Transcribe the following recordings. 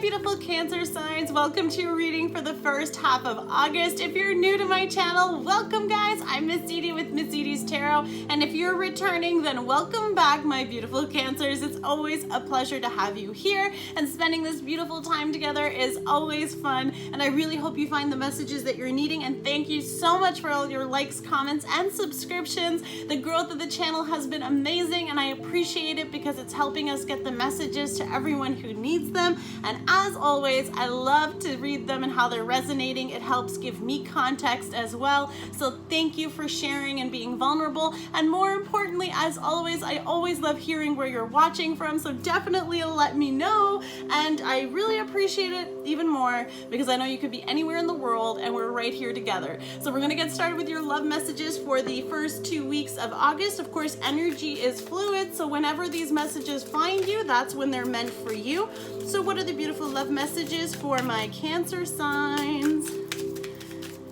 beautiful Cancer signs. Welcome to your reading for the first half of August. If you're new to my channel, welcome guys. I'm Miss Edie with Miss Edie's Tarot. And if you're returning, then welcome back, my beautiful Cancers. It's always a pleasure to have you here, and spending this beautiful time together is always fun. And I really hope you find the messages that you're needing. And thank you so much for all your likes, comments, and subscriptions. The growth of the channel has been amazing, and I appreciate it because it's helping us get the messages to everyone who needs them. And as always, I love to read them and how they're resonating. It helps give me context as well. So thank you for sharing and being vulnerable. And more importantly, as always, I always love hearing where you're watching from. So definitely let me know. And I really appreciate it even more because I know you could be anywhere in the world and we're right here together. So we're going to get started with your love messages for the first 2 weeks of August. Of course, energy is fluid. So whenever these messages find you, that's when they're meant for you. So what are the beautiful love messages for my Cancer signs?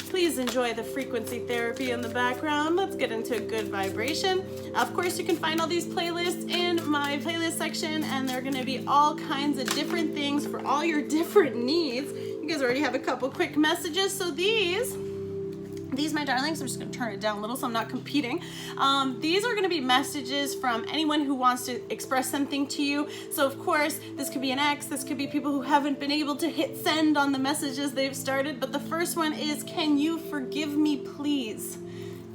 Please enjoy the frequency therapy in the background. Let's get into a good vibration. Of course, you can find all these playlists in my playlist section, and they're going to be all kinds of different things for all your different needs. You guys already have a couple quick messages. So these, my darlings, I'm just going to turn it down a little so I'm not competing. These are going to be messages from anyone who wants to express something to you. So of course, this could be an ex, this could be people who haven't been able to hit send on the messages they've started. But the first one is, can you forgive me, please?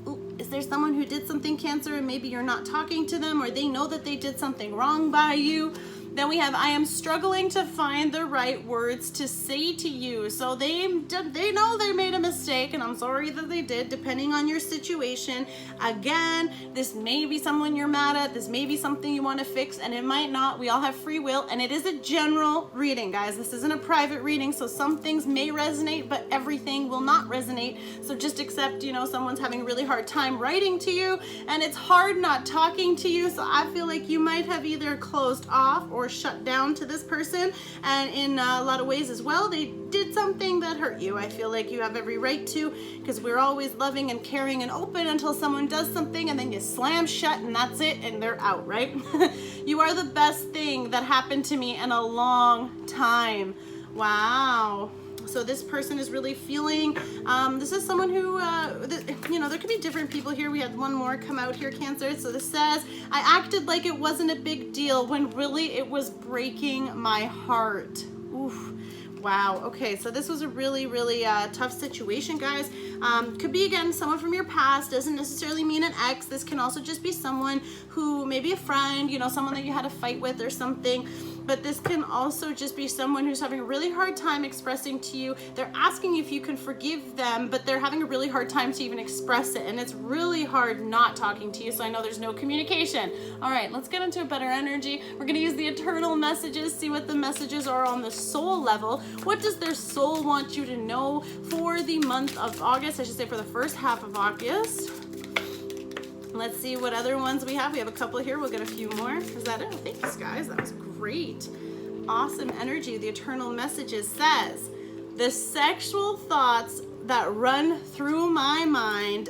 Ooh, is there someone who did something, Cancer, and maybe you're not talking to them, or they know that they did something wrong by you? Then we have, I am struggling to find the right words to say to you. So they know they made a mistake, and I'm sorry that they did, depending on your situation. Again, this may be someone you're mad at, this may be something you want to fix, and it might not. We all have free will, and it is a general reading, guys. This isn't a private reading, so some things may resonate, but everything will not resonate. So just accept, someone's having a really hard time writing to you, and it's hard not talking to you. So I feel like you might have either closed off or shut down to this person, and in a lot of ways as well, they did something that hurt you. I feel like you have every right to, because we're always loving and caring and open until someone does something and then you slam shut and that's it and they're out, right? You are the best thing that happened to me in a long time. Wow. So this person is really feeling, this is someone who, there could be different people here. We had one more come out here, Cancer. So this says, I acted like it wasn't a big deal when really it was breaking my heart. Oof. Wow. Okay. So this was a really, really tough situation, guys. Could be, again, someone from your past. Doesn't necessarily mean an ex. This can also just be someone who, maybe a friend, someone that you had a fight with or something. But this can also just be someone who's having a really hard time expressing to you. They're asking you if you can forgive them, but they're having a really hard time to even express it. And it's really hard not talking to you. So I know there's no communication. All right, let's get into a better energy. We're going to use the eternal messages, see what the messages are on the soul level. What does their soul want you to know for the month of August? I should say for the first half of August. Let's see what other ones we have. We have a couple here. We'll get a few more. Is that it? Thanks, guys. That was great. Awesome energy. The eternal messages says, the sexual thoughts that run through my mind, ...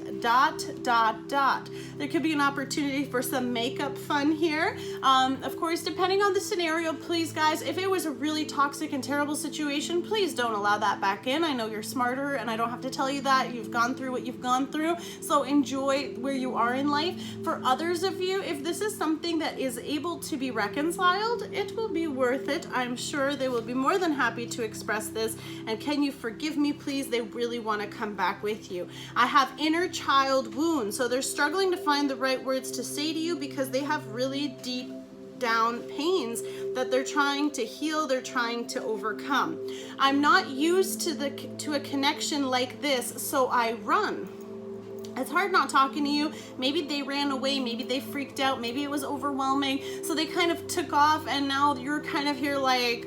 There could be an opportunity for some makeup fun here. Of course, depending on the scenario, please, guys, if it was a really toxic and terrible situation, please don't allow that back in. I know you're smarter, and I don't have to tell you that. You've gone through what you've gone through, so enjoy where you are in life. For others of you, if this is something that is able to be reconciled, it will be worth it. I'm sure they will be more than happy to express this. And can you forgive me, please? They really want to come back with you. I have inner child wounds, so they're struggling to find the right words to say to you because they have really deep down pains that they're trying to heal, they're trying to overcome. I'm not used to a connection like this, so I run. It's hard not talking to you. Maybe they ran away, maybe they freaked out, maybe it was overwhelming, so they kind of took off, and now you're kind of here like,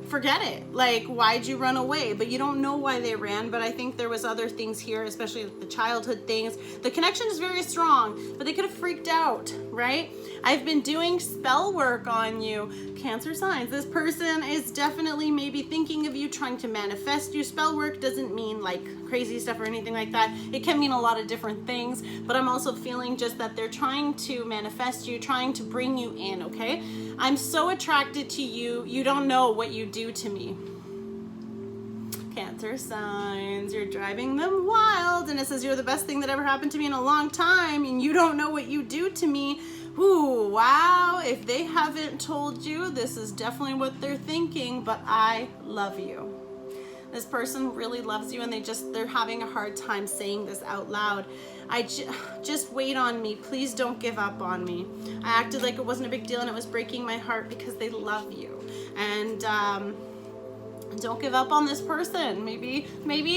forget it. Like, why'd you run away? But you don't know why they ran. But I think there was other things here, especially the childhood things. The connection is very strong, but they could have freaked out, right? I've been doing spell work on you, Cancer signs. This person is definitely maybe thinking of you, trying to manifest you. Spell work doesn't mean like crazy stuff or anything like that. It can mean a lot of different things, but I'm also feeling just that they're trying to manifest you, trying to bring you in, okay? I'm so attracted to you. You don't know what you do do to me. Cancer signs, you're driving them wild. And it says, you're the best thing that ever happened to me in a long time, and you don't know what you do to me. Ooh, wow. If they haven't told you, this is definitely what they're thinking, but I love you. This person really loves you, and they're having a hard time saying this out loud. Just wait on me. Please don't give up on me. I acted like it wasn't a big deal, and it was breaking my heart because they love you. And don't give up on this person. Maybe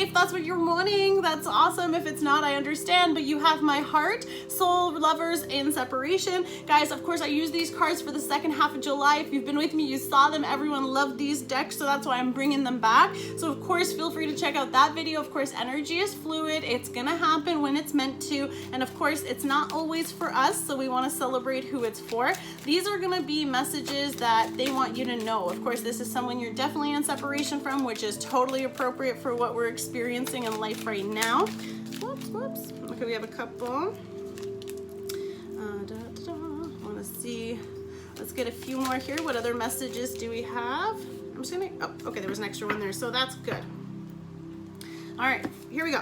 if that's what you're wanting, that's awesome. If it's not, I understand, but you have my heart. Soul lovers in separation. Guys, of course, I use these cards for the second half of July. If you've been with me, you saw them. Everyone loved these decks, so that's why I'm bringing them back. So of course, feel free to check out that video. Of course, energy is fluid. It's gonna happen when it's meant to. And of course, it's not always for us, so we wanna celebrate who it's for. These are gonna be messages that they want you to know. Of course, this is someone you're definitely in separation from, which is totally appropriate for what we're experiencing in life right now. Whoops. Okay, we have a couple. Want to see. Let's get a few more here. What other messages do we have? I'm just gonna. Oh, okay. There was an extra one there, so that's good. All right, here we go.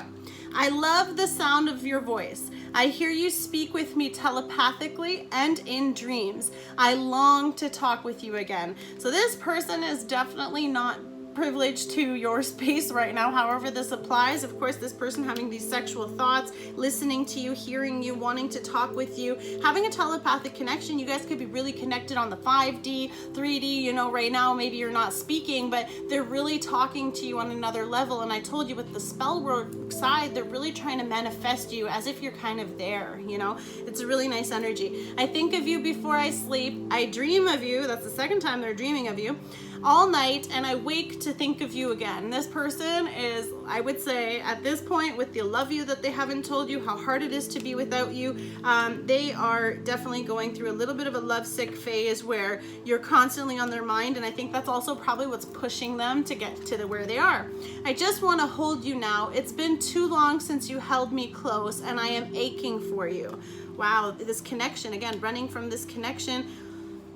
I love the sound of your voice. I hear you speak with me telepathically and in dreams. I long to talk with you again. So this person is definitely not privileged to your space right now. However this applies, of course, this person having these sexual thoughts, listening to you, hearing you, wanting to talk with you, having a telepathic connection. You guys could be really connected on the 5D, 3D, you know, right now maybe you're not speaking, but they're really talking to you on another level. And I told you with the spell work side, they're really trying to manifest you as if you're kind of there, you know. It's a really nice energy. I think of you before I sleep. I dream of you. That's the second time they're dreaming of you all night, and I wake to think of you again. This person is, I would say, at this point, with the love you that they haven't told you, how hard it is to be without you, they are definitely going through a little bit of a lovesick phase where you're constantly on their mind, and I think that's also probably what's pushing them to get to where they are. I just want to hold you now. It's been too long since you held me close, and I am aching for you. Wow, this connection, again, running from this connection,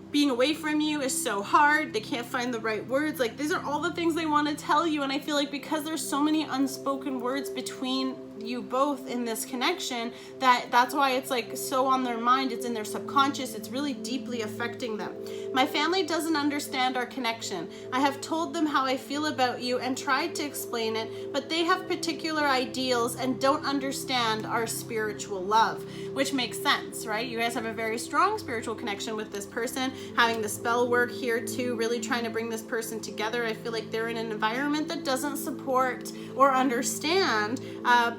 being away from you is so hard. They can't find the right words. Like, these are all the things they want to tell you, and I feel like because there's so many unspoken words between you both in this connection, that's why it's like so on their mind. It's in their subconscious. It's really deeply affecting them. My family doesn't understand our connection. I have told them how I feel about you and tried to explain it, but they have particular ideals and don't understand our spiritual love, which makes sense, right? You guys have a very strong spiritual connection with this person, having the spell work here too, really trying to bring this person together. I feel like they're in an environment that doesn't support or understand.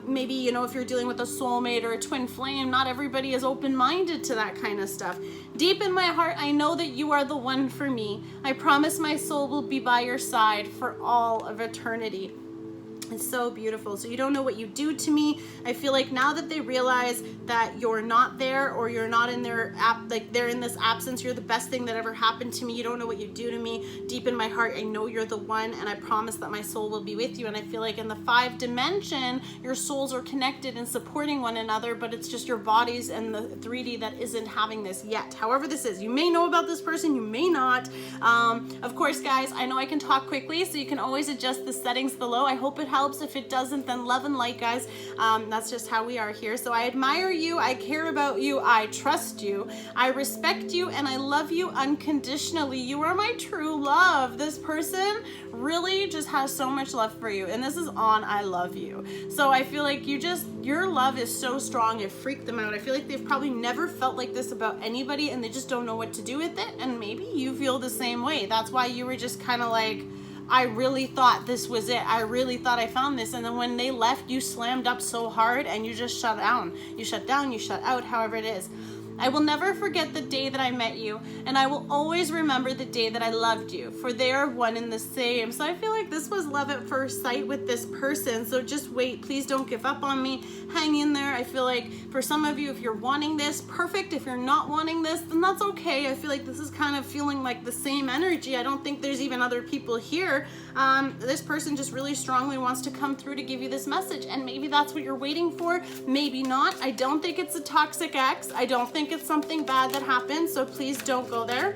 Maybe, you know, if you're dealing with a soulmate or a twin flame, not everybody is open-minded to that kind of stuff. Deep in my heart, I know that you are the one for me. I promise my soul will be by your side for all of eternity. It's so beautiful. So you don't know what you do to me. I feel like now that they realize that you're not there, or you're not in their like they're in this absence, you're the best thing that ever happened to me. You don't know what you do to me. Deep in my heart, I know you're the one, and I promise that my soul will be with you. And I feel like in the 5 dimension, your souls are connected and supporting one another, but it's just your bodies and the 3D that isn't having this yet. However this is, you may know about this person, you may not. Of course, guys, I know I can talk quickly, so you can always adjust the settings below. I hope it helps. If it doesn't, then love and light, guys. That's just how we are here. So I admire you, I care about you, I trust you, I respect you, and I love you unconditionally. You are my true love. This person really just has so much love for you, and this is on I love you. So I feel like your love is so strong, it freaked them out. I feel like they've probably never felt like this about anybody, and they just don't know what to do with it. And maybe you feel the same way. That's why you were just kind of like, I really thought this was it. I really thought I found this. And then when they left, you slammed up so hard and you just shut down. You shut down, you shut out, however it is. I will never forget the day that I met you, and I will always remember the day that I loved you, for they are one and the same. So I feel like this was love at first sight with this person. So just wait. Please don't give up on me. Hang in there. I feel like for some of you, if you're wanting this, perfect. If you're not wanting this, then that's okay. I feel like this is kind of feeling like the same energy. I don't think there's even other people here. This person just really strongly wants to come through to give you this message, and maybe that's what you're waiting for. Maybe not. I don't think it's a toxic ex. I don't think it's something bad that happened, so please don't go there.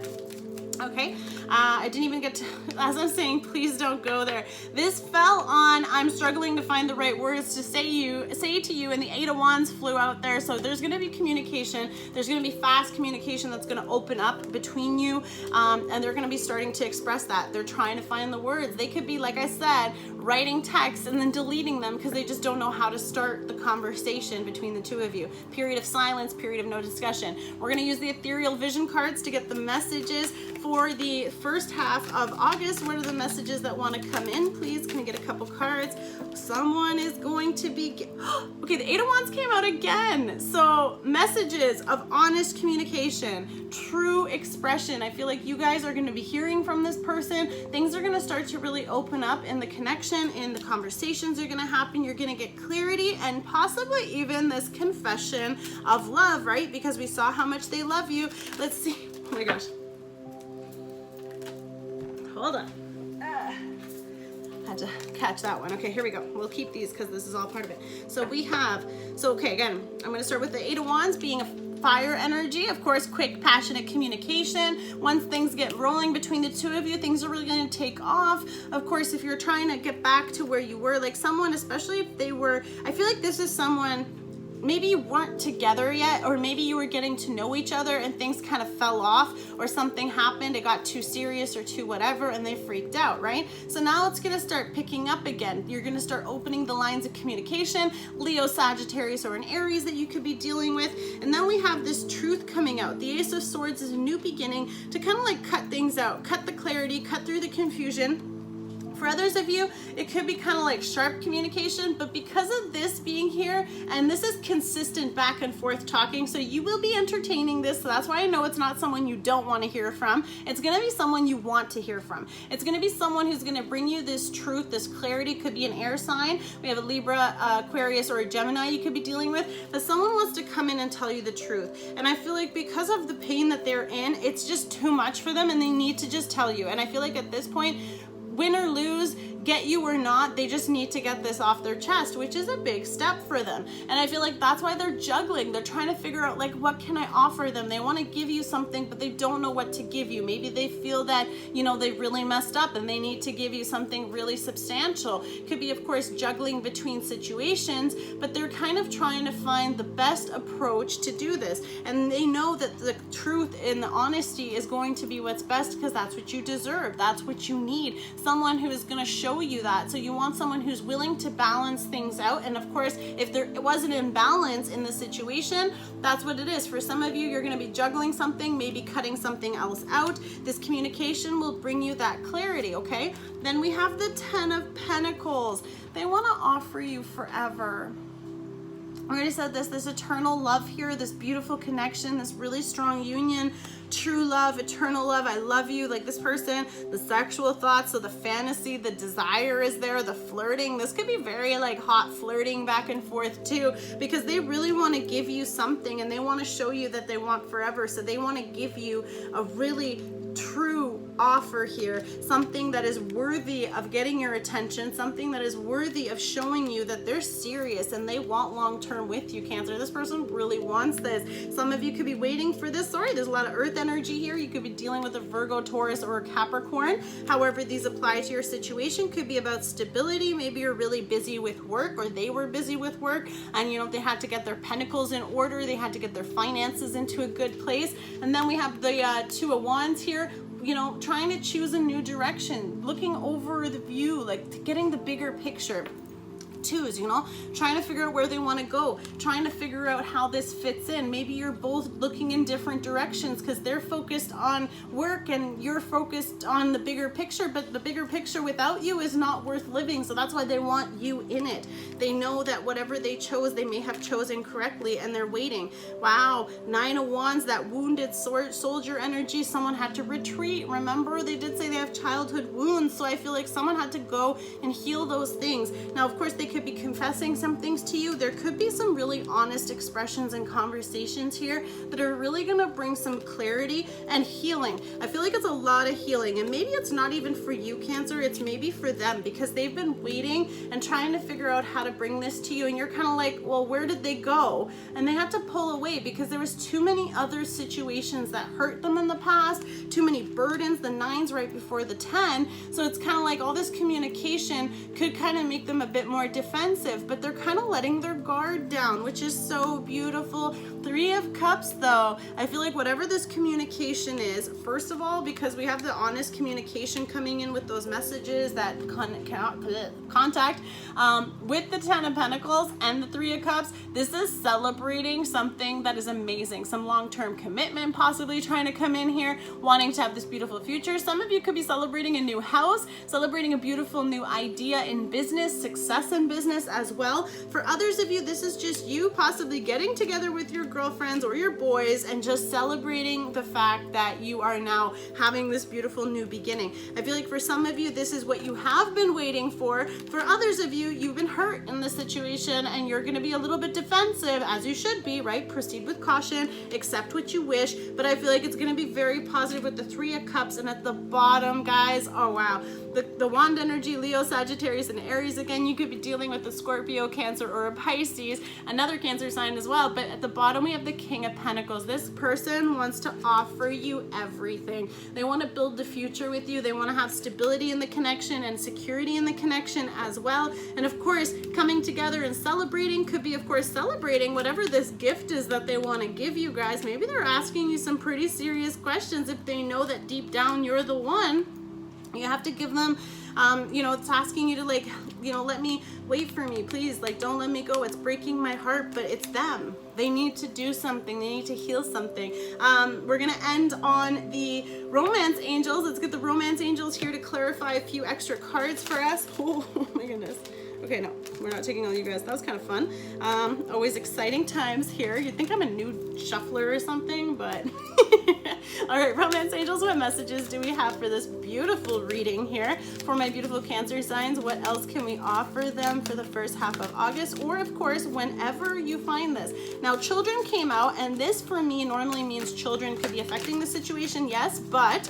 Okay, I didn't even get to, as I'm saying, please don't go there. This fell on, I'm struggling to find the right words to say to you, and the Eight of Wands flew out there. So there's going to be communication. There's going to be fast communication that's going to open up between you, and they're going to be starting to express that. They're trying to find the words. They could be, like I said, writing texts and then deleting them because they just don't know how to start the conversation between the two of you. Period of silence, period of no discussion. We're going to use the ethereal vision cards to get the messages for the first half of August. What are the messages that want to come in? Please, can I get a couple cards? Someone is going to be, okay, the Eight of Wands came out again. So messages of honest communication, true expression. I feel like you guys are going to be hearing from this person. Things are going to start to really open up in the connection, in the conversations are going to happen. You're going to get clarity and possibly even this confession of love, right? Because we saw how much they love you. Let's see. Oh my gosh. Hold on. Had to catch that one. Okay, here we go. We'll keep these because this is all part of it. So we have, okay, again, I'm going to start with the Eight of Wands being a fire energy. Of course, quick, passionate communication. Once things get rolling between the two of you, things are really going to take off. Of course, if you're trying to get back to where you were, like someone, especially if they were, I feel like this is someone, maybe you weren't together yet, or maybe you were getting to know each other and things kind of fell off, or something happened, it got too serious or too whatever, and they freaked out, right? So now it's going to start picking up again. You're going to start opening the lines of communication. Leo, Sagittarius, or an Aries that you could be dealing with. And then we have this truth coming out. The Ace of Swords is a new beginning to kind of like cut things out, cut the clarity, cut through the confusion. For others of you, it could be kind of like sharp communication, but because of this being here, and this is consistent back and forth talking, so you will be entertaining this. So that's why I know it's not someone you don't want to hear from. It's going to be someone you want to hear from. It's going to be someone who's going to bring you this truth, this clarity. Could be an air sign. We have a Libra, Aquarius, or a Gemini you could be dealing with, but someone wants to come in and tell you the truth. And I feel like because of the pain that they're in, it's just too much for them and they need to just tell you. And I feel like at this point, win or lose, get you or not, they just need to get this off their chest, which is a big step for them. And I feel like that's why they're juggling. They're trying to figure out, like, what can I offer them? They want to give you something, but they don't know what to give you. Maybe they feel that, you know, they really messed up and they need to give you something really substantial. Could be, of course, juggling between situations, but they're kind of trying to find the best approach to do this. And they know that the truth and the honesty is going to be what's best because that's what you deserve. That's what you need. Someone who is going to show you that. So you want someone who's willing to balance things out. And of course, if there was an imbalance in the situation, that's what it is. For some of you, you're going to be juggling something, maybe cutting something else out. This communication will bring you that clarity, okay? Then we have the Ten of Pentacles. They want to offer you forever. I already said this eternal love here, this beautiful connection, this really strong union, true love, eternal love. I love you, like this person, the sexual thoughts, so the fantasy, the desire is there, the flirting. This could be very like hot flirting back and forth too, because they really want to give you something and they want to show you that they want forever. So they want to give you a really true offer here, something that is worthy of getting your attention, something that is worthy of showing you that they're serious and they want long-term with you, Cancer. This person really wants this. Some of you could be waiting for this. Sorry, there's a lot of earth energy here. You could be dealing with a Virgo, Taurus, or a Capricorn. However these apply to your situation, could be about stability. Maybe you're really busy with work, or they were busy with work, and you know they had to get their pentacles in order. They had to get their finances into a good place. And then we have the Two of Wands here. You know, trying to choose a new direction, looking over the view, like getting the bigger picture. Twos, you know, trying to figure out where they want to go, trying to figure out how this fits in. Maybe you're both looking in different directions because they're focused on work and you're focused on the bigger picture, but the bigger picture without you is not worth living. So that's why they want you in it. They know that whatever they chose, they may have chosen correctly and they're waiting. Wow, Nine of Wands, that wounded soldier energy. Someone had to retreat. Remember, they did say they have childhood wounds. So I feel like someone had to go and heal those things. Now, of course, they could be confessing some things to you. There could be some really honest expressions and conversations here that are really gonna bring some clarity and healing. I feel like it's a lot of healing, and maybe it's not even for you, Cancer, it's maybe for them, because they've been waiting and trying to figure out how to bring this to you, and you're kind of like, well, where did they go? And they had to pull away because there was too many other situations that hurt them in the past, too many burdens, the 9's right before the 10. So it's kind of like all this communication could kind of make them a bit more defensive, but they're kind of letting their guard down, which is so beautiful. 3 of Cups though, I feel like whatever this communication is, first of all, because we have the honest communication coming in with those messages, that contact with the 10 of Pentacles and the 3 of Cups, this is celebrating something that is amazing, some long-term commitment possibly trying to come in here, wanting to have this beautiful future. Some of you could be celebrating a new house, celebrating a beautiful new idea in business, success in business as well. For others of you, this is just you possibly getting together with your girlfriends or your boys and just celebrating the fact that you are now having this beautiful new beginning. I feel like for some of you, this is what you have been waiting for. For others of you, you've been hurt in this situation and you're going to be a little bit defensive, as you should be, right? Proceed with caution, accept what you wish, but I feel like it's going to be very positive with the 3 of Cups. And at the bottom, guys, oh wow, the wand energy, Leo, Sagittarius, and Aries. Again, you could be dealing with a Scorpio, Cancer, or a Pisces, another Cancer sign as well. But at the bottom, we have the King of Pentacles. This person wants to offer you everything. They want to build the future with you. They want to have stability in the connection and security in the connection as well. And of course, coming together and celebrating could be, of course, celebrating whatever this gift is that they want to give you guys. Maybe they're asking you some pretty serious questions if they know that deep down you're the one. You have to give them, you know, it's asking you to, like, you know, let me, wait for me, please, like, don't let me go. It's breaking my heart, but it's them. They need to do something. They need to heal something. We're going to end on the romance angels. Let's get the romance angels here to clarify a few extra cards for us. Oh my goodness. Okay, no, we're not taking all you guys. That was kind of fun. Always exciting times here. You'd think I'm a new shuffler or something, but all right, romance angels, what messages do we have for this beautiful reading here for my beautiful Cancer signs? What else can we offer them for the first half of August, or of course, whenever you find this? Now, children came out, and this for me normally means children could be affecting the situation, yes, but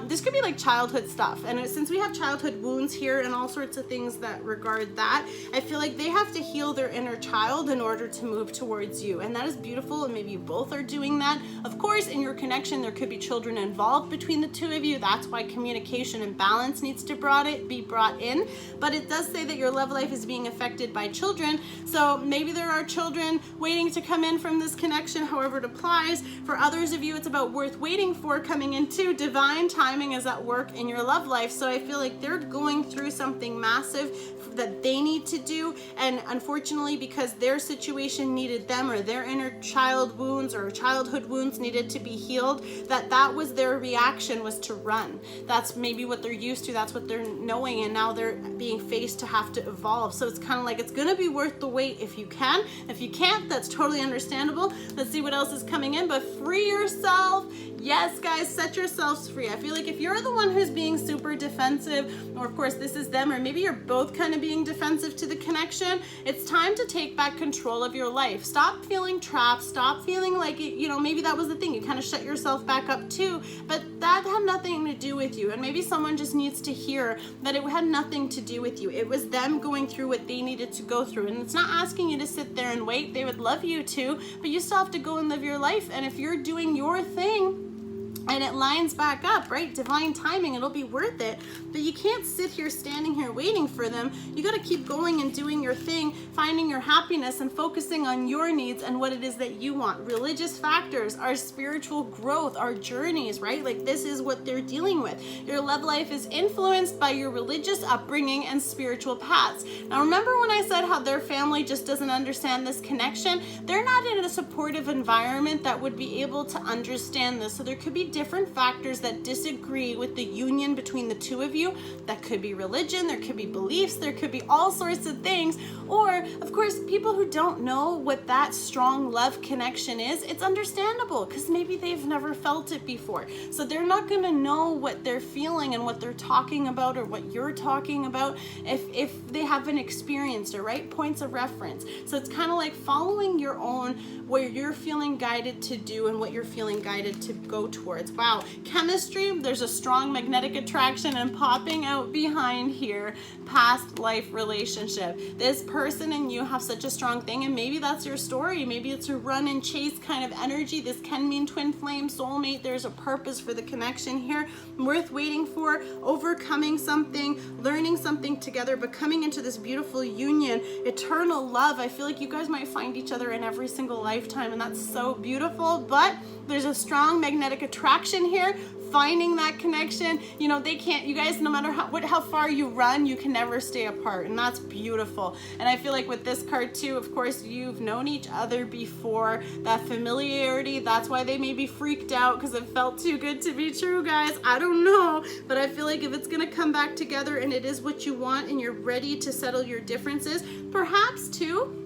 this could be like childhood stuff, and since we have childhood wounds here and all sorts of things that regard that, I feel like they have to heal their inner child in order to move towards you, and that is beautiful, and maybe you both are doing that. Of course, in your connection, there could be children involved between the two of you. That's why communication and balance needs to be brought in, but it does say that your love life is being affected by children, so maybe there are children waiting to come in from this connection, however it applies. For others of you, it's about worth waiting for coming into divine timing is at work in your love life. So I feel like they're going through something massive that they need to do, and unfortunately, because their situation needed them, or their inner child wounds or childhood wounds needed to be healed, that was their reaction, was to run. That's maybe what they're used to, that's what they're knowing, and now they're being faced to have to evolve. So it's kind of like, it's gonna be worth the wait if you can. If you can't, that's totally understandable. Let's see what else is coming in, but free yourself. Yes, guys, set yourselves free. I feel like if you're the one who's being super defensive, or of course this is them, or maybe you're both kind of being defensive to the connection, it's time to take back control of your life. Stop feeling trapped. Stop feeling like, you know, maybe that was the thing. You kind of shut yourself back up too, but that had nothing to do with you. And maybe someone just needs to hear that it had nothing to do with you. It was them going through what they needed to go through. And it's not asking you to sit there and wait. They would love you too, but you still have to go and live your life. And if you're doing your thing, and it lines back up, right? Divine timing, it'll be worth it. But you can't sit here standing here waiting for them. You got to keep going and doing your thing, finding your happiness and focusing on your needs and what it is that you want. Religious factors, our spiritual growth, our journeys, right? Like, this is what they're dealing with. Your love life is influenced by your religious upbringing and spiritual paths. Now, remember when I said how their family just doesn't understand this connection? They're not in a supportive environment that would be able to understand this. So there could be different factors that disagree with the union between the two of you. That could be religion, there could be beliefs, there could be all sorts of things. Or, of course, people who don't know what that strong love connection is, it's understandable because maybe they've never felt it before. So they're not going to know what they're feeling and what they're talking about or what you're talking about if they haven't experienced it, right? Points of reference. So it's kind of like following your own, where you're feeling guided to do and what you're feeling guided to go towards. Wow. Chemistry, there's a strong magnetic attraction, and popping out behind here, past life relationship. This person and you have such a strong thing, and maybe that's your story. Maybe it's a run and chase kind of energy. This can mean twin flame, soulmate. There's a purpose for the connection here, worth waiting for, overcoming something, learning something together, but coming into this beautiful union, eternal love. I feel like you guys might find each other in every single lifetime, and that's so beautiful. But there's a strong magnetic attraction here, finding that connection. You know, they can't, you guys, no matter how far you run, you can never stay apart, and that's beautiful. And I feel like with this card too, of course, you've known each other before, that familiarity. That's why they may be freaked out, because it felt too good to be true, guys. I don't know, but I feel like if it's gonna come back together and it is what you want and you're ready to settle your differences, perhaps too,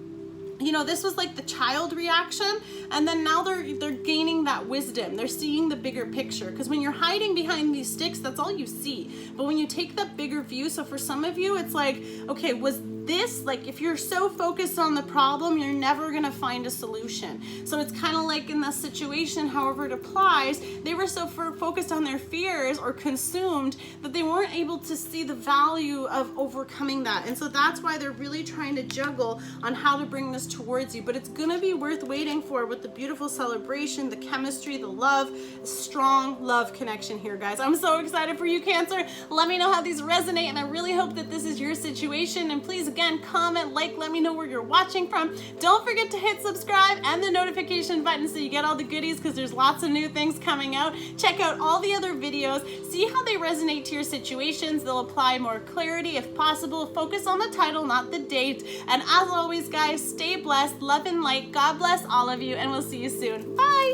you know, this was like the child reaction, and then now they're gaining that wisdom. They're seeing the bigger picture, because when you're hiding behind these sticks, that's all you see. But when you take that bigger view, so for some of you, it's like, okay, was this, like, if you're so focused on the problem, you're never gonna find a solution. So it's kind of like in this situation, however it applies, they were so focused on their fears or consumed that they weren't able to see the value of overcoming that. And so that's why they're really trying to juggle on how to bring this towards you. But it's gonna be worth waiting for with the beautiful celebration, the chemistry, the love, strong love connection here, guys. I'm so excited for you, Cancer. Let me know how these resonate, and I really hope that this is your situation. And please, again, comment, like, let me know where you're watching from. Don't forget to hit subscribe and the notification button so you get all the goodies, because there's lots of new things coming out. Check out all the other videos, see how they resonate to your situations. They'll apply more clarity if possible. Focus on the title, not the date. And as always, guys, stay blessed, love and light. God bless all of you, and we'll see you soon. Bye.